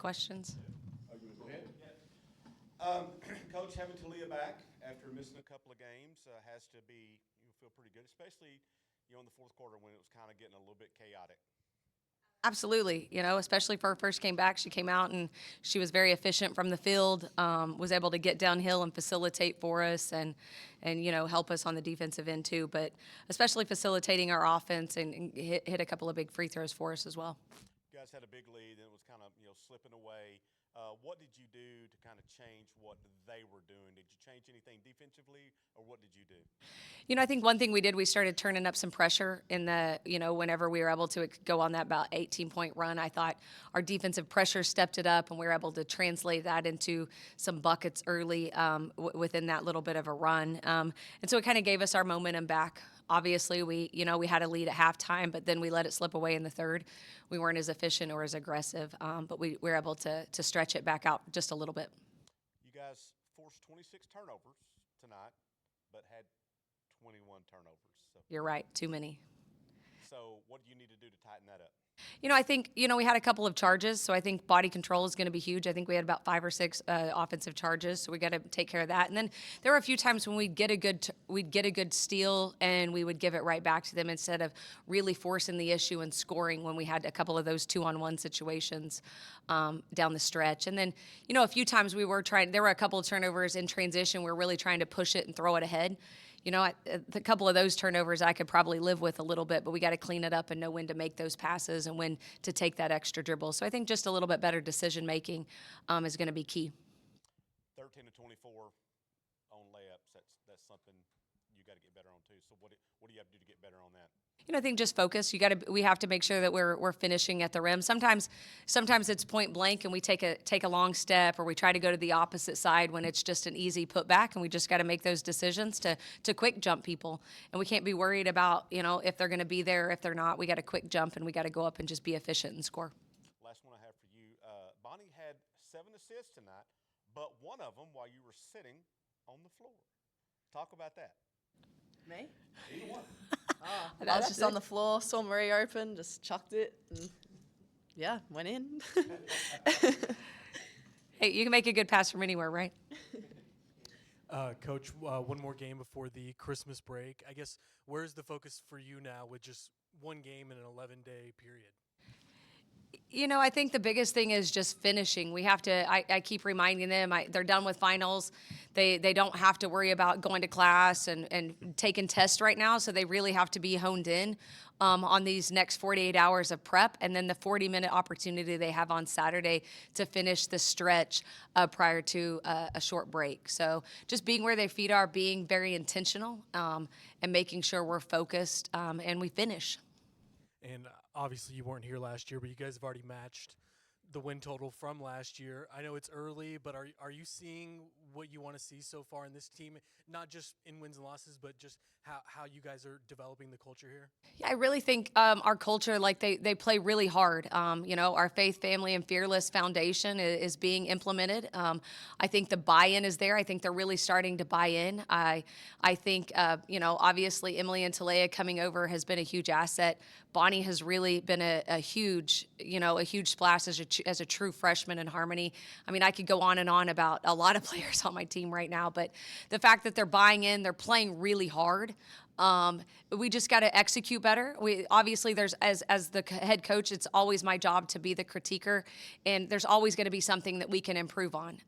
questions. Go ahead. Coach, having Talia back after missing a couple of games has to be you feel pretty good, especially in the fourth quarter when it was kind of getting a little bit chaotic. Absolutely, especially for her first game back, she came out and she was very efficient from the field. Was able to get downhill and facilitate for us, and help us on the defensive end too. But especially facilitating our offense and hit a couple of big free throws for us as well. You guys had a big lead and it was kind of slipping away. What did you do to kind of change what they were doing? Did you change anything defensively, or what did you do? I think one thing we did, we started turning up some pressure in the, whenever we were able to go on that about 18-point run. I thought our defensive pressure stepped it up, and we were able to translate that into some buckets early within that little bit of a run. And so it kind of gave us our momentum back. Obviously, we had a lead at halftime, but then we let it slip away in the third. We weren't as efficient or as aggressive, but we were able to stretch it back out just a little bit. You guys forced 26 turnovers tonight, but had 21 turnovers. So. You're right, too many. So what do you need to do to tighten that up? I think, we had a couple of charges, so I think body control is going to be huge. I think we had about 5 or 6 offensive charges, so we got to take care of that. And then there were a few times when we'd get a good steal and we would give it right back to them instead of really forcing the issue and scoring when we had a couple of those 2-on-1 situations down the stretch. And then, a few times there were a couple of turnovers in transition. We were really trying to push it and throw it ahead. A couple of those turnovers I could probably live with a little bit, but we got to clean it up and know when to make those passes and when to take that extra dribble. So I think just a little bit better decision making is going to be key. 13 to 24 on layups. That's something you got to get better on too. So what do you have to do to get better on that? I think just focus. We have to make sure that we're finishing at the rim. Sometimes it's point blank and we take a long step, or we try to go to the opposite side when it's just an easy putback, and we just got to make those decisions to quick jump people. And we can't be worried about if they're going to be there, if they're not. We got to quick jump and we got to go up and just be efficient and score. Last one I have for you. Bonnie had 7 assists tonight, but one of them while you were sitting on the floor. Talk about that. Me? Either one. I was just on the floor, saw Marie open, just chucked it, and went in. Hey, you can make a good pass from anywhere, right? Coach, one more game before the Christmas break. I guess where's the focus for you now with just one game in an 11-day period? I think the biggest thing is just finishing. We have to, I keep reminding them, they're done with finals. They don't have to worry about going to class and taking tests right now, so they really have to be honed in on these next 48 hours of prep, and then the 40-minute opportunity they have on Saturday to finish the stretch prior to a short break. So just being where their feet are, being very intentional, and making sure we're focused, and we finish. And obviously you weren't here last year, but you guys have already matched the win total from last year. I know it's early, but are you seeing what you want to see so far in this team, not just in wins and losses, but just how you guys are developing the culture here? Yeah, I really think our culture, they play really hard. Our faith, family, and fearless foundation is being implemented. I think the buy-in is there. I think they're really starting to buy in. I think, obviously Emily and Talea coming over has been a huge asset. Bonnie has really been a huge splash as a true freshman in Harmony. I mean, I could go on and on about a lot of players on my team right now, but the fact that they're buying in, they're playing really hard. We just got to execute better. We obviously as the head coach, it's always my job to be the critiquer, and there's always going to be something that we can improve on.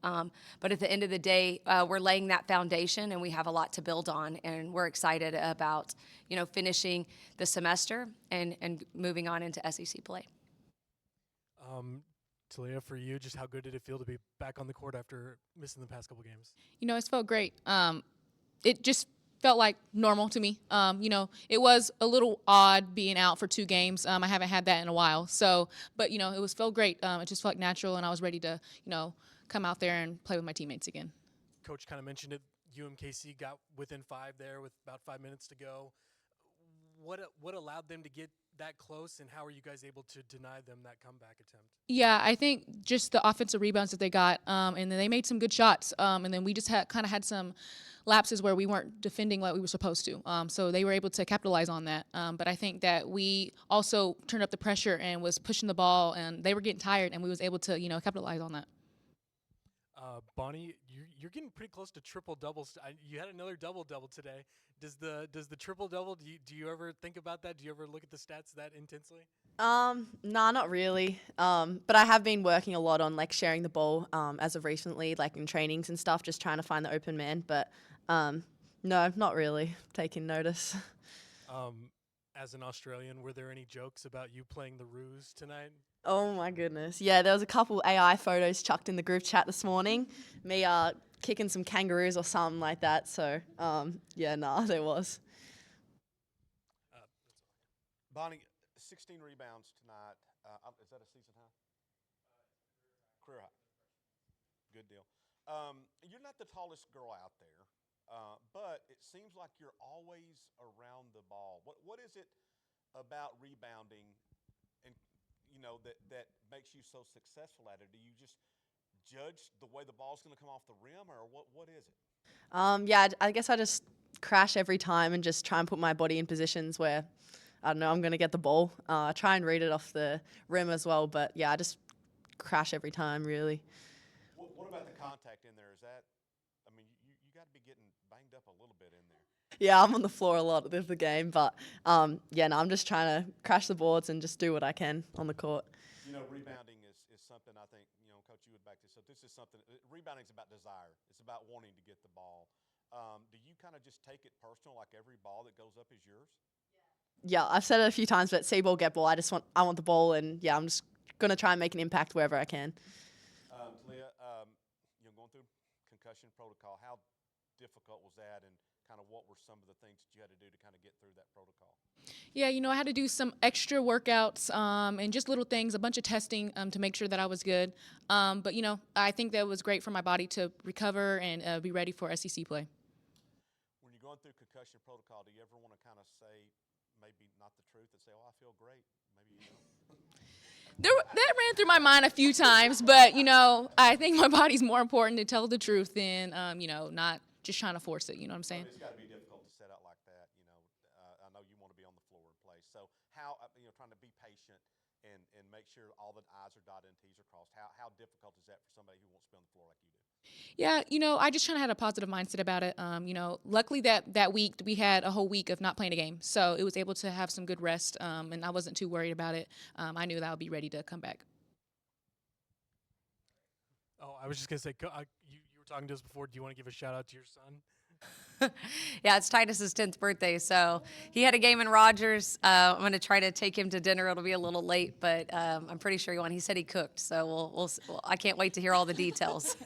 But at the end of the day, we're laying that foundation, and we have a lot to build on, and we're excited about finishing the semester and moving on into SEC play. Talia, for you, just how good did it feel to be back on the court after missing the past couple games? It's felt great. It just felt like normal to me. It was a little odd being out for 2 games. I haven't had that in a while. So, but it felt great. It just felt natural, and I was ready to, come out there and play with my teammates again. Coach kind of mentioned it. UMKC got within 5 there with about 5 minutes to go. What allowed them to get that close, and how are you guys able to deny them that comeback attempt? Yeah, I think just the offensive rebounds that they got, and then they made some good shots, and then we just kind of had some lapses where we weren't defending like we were supposed to. So they were able to capitalize on that. But I think that we also turned up the pressure and was pushing the ball, and they were getting tired, and we was able to capitalize on that. Bonnie, you're getting pretty close to triple doubles. You had another double today. Does the triple double? Do you ever think about that? Do you ever look at the stats that intensely? Nah, not really. But I have been working a lot on like sharing the ball as of recently, like in trainings and stuff, just trying to find the open man. But no, not really taking notice. As an Australian, were there any jokes about you playing the ruse tonight? Oh my goodness. Yeah, there was a couple AI photos chucked in the group chat this morning. Me kicking some kangaroos or something like that. So yeah, nah, there was. Bonnie, 16 rebounds tonight. Is that a season high? Career high. Good deal. You're not the tallest girl out there, but it seems like you're always around the ball. What is it about rebounding, and that makes you so successful at it? Do you just judge the way the ball's going to come off the rim, or what is it? Yeah, I guess I just crash every time and just try and put my body in positions where I don't know, I'm going to get the ball. I try and read it off the rim as well, but yeah, I just crash every time, really. What about the contact in there? Is that, I mean, you got to be getting banged up a little bit in there. Yeah, I'm on the floor a lot of the game, but yeah, no, I'm just trying to crash the boards and just do what I can on the court. Rebounding is something I think, Coach, you would back this up. This is something, rebounding is about desire. It's about wanting to get the ball. Do you kind of just take it personal, like every ball that goes up is yours? Yeah, I've said it a few times, but see ball, get ball. I want the ball, and yeah, I'm just gonna try and make an impact wherever I can. Talia, going through concussion protocol, how difficult was that, and kind of what were some of the things that you had to do to kind of get through that protocol? Yeah, I had to do some extra workouts and just little things, a bunch of testing to make sure that I was good. But I think that was great for my body to recover and be ready for SEC play. When you're going through concussion protocol, do you ever want to kind of say maybe not the truth and say, "Oh, I feel great"? Maybe you don't. That ran through my mind a few times, but I think my body's more important to tell the truth than not just trying to force it. You know what I'm saying? It's got to be difficult to set out like that. I know you want to be on the floor and play. So how trying to be patient and make sure all the I's are dotted and T's are crossed. How difficult is that for somebody who wants to be on the floor like you do? Yeah, I just trying to have a positive mindset about it. Luckily that week we had a whole week of not playing a game, so it was able to have some good rest, and I wasn't too worried about it. I knew that I would be ready to come back. Oh, I was just gonna say, you were talking to us before. Do you want to give a shout out to your son? Yeah, it's Titus's 10th birthday, so he had a game in Rogers. I'm going to try to take him to dinner. It'll be a little late, but I'm pretty sure he won. He said he cooked, so I can't wait to hear all the details.